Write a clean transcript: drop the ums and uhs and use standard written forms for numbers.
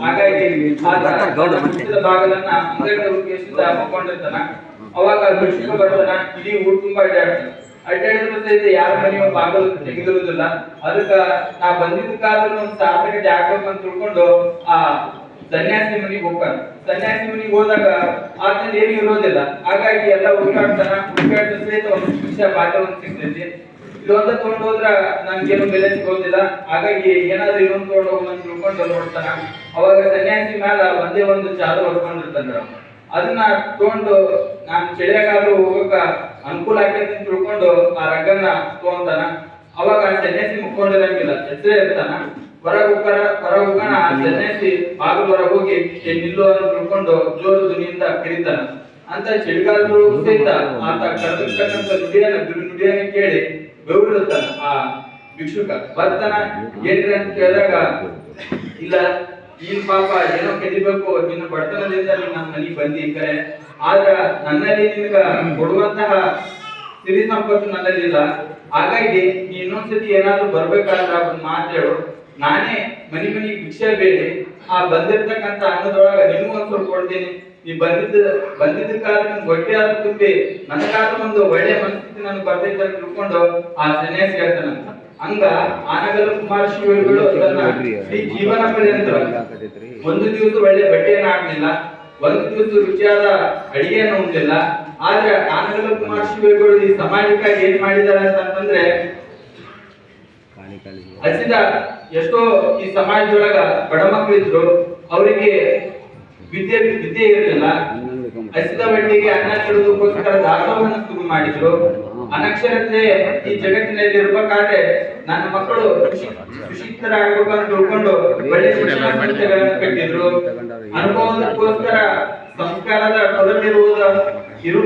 ಹಾಗಾಗಿ ಭಾಗದನ್ನ ಅಂಗಡಿ ಉದ್ದೇಶದಿಂದ ಹಾಕೊಂಡಿರ್ತಾನ. ಅವಾಗ ಭಿಕ್ಷುಕ ಬರ್ತಾನ, ಇಡೀ ಊರು ತುಂಬಾ ಅಡ್ಡಾಡಿದ್ರು ಸಹಿತ ಯಾರ ಮನೆಯೋ ಬಾಗಿಲು ತೆಗೆದಿರುವುದಿಲ್ಲ. ಅದಕ್ಕ ನಾ ಬಂದಿದ್ದ ಕಾಲದಲ್ಲಿ ಒಂದು ಸಾರ್ಥಕ ಜಾಗ ಅಂತ ತಿಳ್ಕೊಂಡು ಆ ಸನ್ಯಾಸಿ ಮನೆಗೆ ಹೋಗ್ತಾನ. ಸನ್ಯಾಸಿ ಮನೆಗೆ ಹೋದಾಗ ಆತನ ಏನು ಇರೋದಿಲ್ಲ. ಹಾಗಾಗಿ ಎಲ್ಲ ಹುಡುಕಾಡ್ತಾನ ಸಹಿತ ಒಂದು ಭಿಕ್ಷಾ ಪಾತ್ರ ಒಂದು ಸಿಗ್ತೈತಿ. ಇದೊಂದ ತಗೊಂಡು ಹೋದ್ರ ನನ್ಗೇನು ಬೆಲೆ ಸಿಗೋದಿಲ್ಲ. ಹಾಗಾಗಿ ಏನಾದ್ರೂ ಇನ್ನೊಂದು ತಗೊಂಡು ಹೋಗೋಣ ಅಂತ ತಿಳ್ಕೊಂಡು ನೋಡ್ತಾನ. ಅವಾಗ ಸನ್ಯಾಸಿ ಮ್ಯಾಲ ಒಂದೇ ಒಂದು ಚಾದರ ಹೊಡ್ಕೊಂಡಿರ್ತಾನ. ಅದನ್ನ ತಗೊಂಡು ನಾನು ಚಳಿಯಾಗಾದ್ರೂ ಹೋಗಕ್ಕ ಅನುಕೂಲ ಆಗ್ತೈತಿ ಅಂತ ತಿಳ್ಕೊಂಡು ಆ ರಗ್ಗನ್ನ ತಗೊಂತಾನ. ಅವಾಗ ಸನ್ಯಾಸಿ ಮುಕ್ಕೊಂಡಿರಂಗಿಲ್ಲ, ಹೆಸರೇ ಇರ್ತಾನ. ಹೊರ ಹೋಗೋಣ ಆ ಸನ್ಯಾಸಿ ಬಾಗಿಲು ಹೊರ ಹೋಗಿ ನಿಲ್ಲು ಅಂತ ತಿಳ್ಕೊಂಡು ಜೋರು ಧ್ವನಿಯಿಂದ ಕರೀತಾನ. ಅಂತ ಚಳಿಗಾಲದೊಳಗೂ ಸಹಿತ ಆತ ಕರೆದಿರ್ತಕ್ಕಂಥ ನುಡಿಯನ್ನ ಕೇಳಿ ಬೆವರಿರ್ತಾನ. ಆ ಭಿಕ್ಷುಕ ಬರ್ತಾನ. ಏನ್ರಿ ಅಂತ ಕೇಳಿದಾಗ, ಇಲ್ಲ ನೀನ್ ಪಾಪ ಏನೋ ಕೆದಿಬೇಕು, ನಿನ್ನ ಬಡತನದಿಂದ ನನ್ನ ಮನೆಗೆ ಬಂದಿ ಕರೆ, ಆದ್ರ ನನ್ನಲ್ಲಿ ನಿನಗ ಕೊಡುವಂತಹ ಸಿರಿ ಸಂಪತ್ತು ನನ್ನಲ್ಲಿಲ್ಲ. ಹಾಗಾಗಿ ನೀ ಇನ್ನೊಂದ್ಸತಿ ಏನಾದ್ರು ಬರ್ಬೇಕಾದ್ರ ಒಂದ್ ಮಾತು ಹೇಳು, ನಾನೇ ಮನೆಗೆ ಭಿಕ್ಷೆ ಬೇಡಿ ಆ ಬಂದಿರ್ತಕ್ಕಂಥ ಅನ್ನದೊಳಗ ನಿನಗೂ ಒಂದ್ ಸ್ವಲ್ಪ ಕೊಡ್ತೀನಿ. ನೀ ಬಂದಿದ್ದ ಕಾಲ ನನ್ ಹೊಟ್ಟೆ ಆದ್ರೂ ತುಂಬಿ ನನಗಾದ್ರೂ ಒಂದು ಒಳ್ಳೆ ಮನಸ್ಥಿತಿ ನನ್ಗೆ ಬರ್ತೈತೆ ಅಂತ ತಿಳ್ಕೊಂಡು ಆ ಸನ್ಯಾಸಿ ಹೇಳ್ತಾನಂತ. ಹಂಗ ಆನಗಲ್ ಕುಮಾರ ಶ್ರೀಗಳು ಅದನ್ನ ಈ ಜೀವನ ಪರ್ಯಂತ ಒಂದು ದಿವಸ ಒಳ್ಳೆ ಬಟ್ಟೆಯನ್ನ ಹಾಕ್ಲಿಲ್ಲ, ಒಂದು ದಿವಸ ರುಚಿಯಾದ ಅಡಿಗೆಯನ್ನು ಉಂಡಿಲ್ಲ. ಆದ್ರೆ ಆನಗಲ್ ಕುಮಾರ ಶ್ರೀಗಳು ಈ ಸಮಾಜಕ್ಕಾಗಿ ಏನ್ ಮಾಡಿದ್ದಾರೆ ಅಂತಂದ್ರೆ, ಹಸಿದ ಎಷ್ಟೋ ಈ ಸಮಾಜದೊಳಗ ಬಡ ಮಕ್ಕಳಿದ್ರು, ಅವರಿಗೆ ವಿದ್ಯೆ ಇರಲಿಲ್ಲ. ಹಸಿದ ಬಡ್ಡಿಗೆ ಅನ್ನ ನೀಡುವುದಕ್ಕೋಸ್ಕರ ದಾಸೋಹವನ್ನು ಶುರು ಮಾಡಿದ್ರು. ಅನಕ್ಷರತೆ ಈ ಜಗತ್ತಿನಲ್ಲಿ ಇರಬೇಕಾದ್ರೆ ನನ್ನ ಮಕ್ಕಳು ಸುಶಿಕ್ಷಿತರಾಗಬೇಕಂತ ತಿಳ್ಕೊಂಡು ಒಳ್ಳೆ ಶಿಕ್ಷಣ ಸಂಸ್ಥೆಗಳನ್ನು ಕಟ್ಟಿದ್ರು. ಅನುಭವದಕ್ಕೋಸ್ಕರ